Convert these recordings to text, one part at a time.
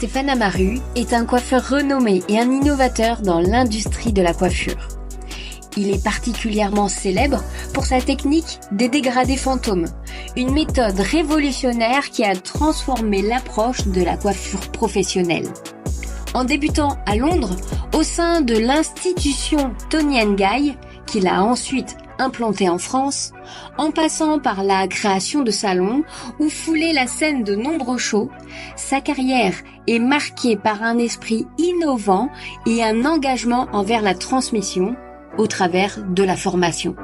Stéphane Amaru est un coiffeur renommé et un innovateur dans l'industrie de la coiffure. Il est particulièrement célèbre pour sa technique des dégradés fantômes, une méthode révolutionnaire qui a transformé l'approche de la coiffure professionnelle. En débutant à Londres, au sein de l'institution Toni & Guy, qu'il a ensuite implanté en France, en passant par la création de salons ou fouler la scène de nombreux shows, sa carrière est marquée par un esprit innovant et un engagement envers la transmission au travers de la formation.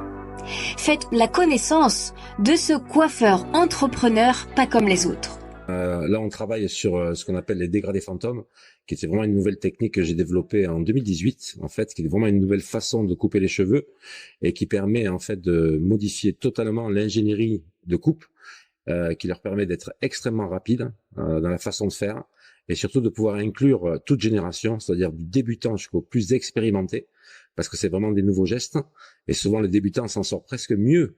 Faites la connaissance de ce coiffeur entrepreneur pas comme les autres. Là, on travaille sur ce qu'on appelle les dégradés fantômes, qui était vraiment une nouvelle technique que j'ai développée en 2018, en fait, qui est vraiment une nouvelle façon de couper les cheveux et qui permet en fait de modifier totalement l'ingénierie de coupe, qui leur permet d'être extrêmement rapide dans la façon de faire et surtout de pouvoir inclure toute génération, c'est-à-dire du débutant jusqu'au plus expérimenté, parce que c'est vraiment des nouveaux gestes et souvent le débutant s'en sort presque mieux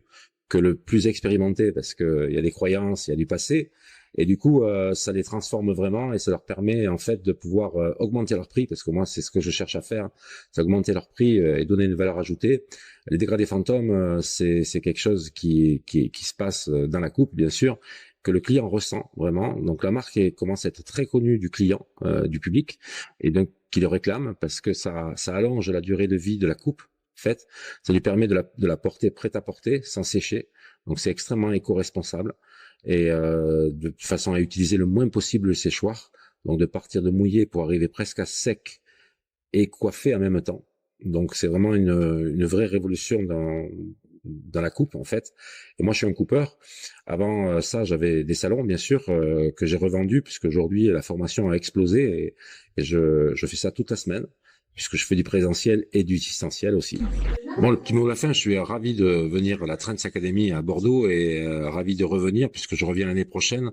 que le plus expérimenté parce que il y a des croyances, il y a du passé. Et du coup, ça les transforme vraiment et ça leur permet en fait de pouvoir augmenter leur prix, parce que moi, c'est ce que je cherche à faire, c'est augmenter leur prix et donner une valeur ajoutée. Les dégradés fantômes, c'est quelque chose qui se passe dans la coupe, bien sûr, que le client ressent vraiment. Donc la marque commence à être très connue du client, du public, et donc qui le réclame parce que ça allonge la durée de vie de la coupe. En fait, ça lui permet de la porter prête à porter sans sécher. Donc c'est extrêmement éco-responsable. Et de façon à utiliser le moins possible le séchoir, donc de partir de mouillé pour arriver presque à sec et coiffé en même temps. Donc c'est vraiment une vraie révolution dans la coupe en fait. Et moi je suis un coupeur. Avant ça j'avais des salons bien sûr que j'ai revendus puisque aujourd'hui la formation a explosé et je fais ça toute la semaine puisque je fais du présentiel et du distanciel aussi. Bon, le petit mot de la fin, je suis ravi de venir à la Trends Academy à Bordeaux et ravi de revenir puisque je reviens l'année prochaine.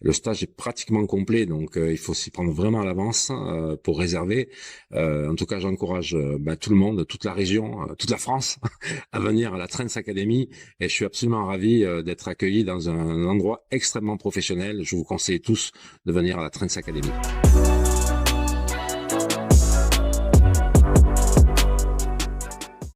Le stage est pratiquement complet, donc il faut s'y prendre vraiment à l'avance pour réserver. En tout cas, j'encourage tout le monde, toute la région, toute la France à venir à la Trends Academy et je suis absolument ravi d'être accueilli dans un endroit extrêmement professionnel. Je vous conseille tous de venir à la Trends Academy.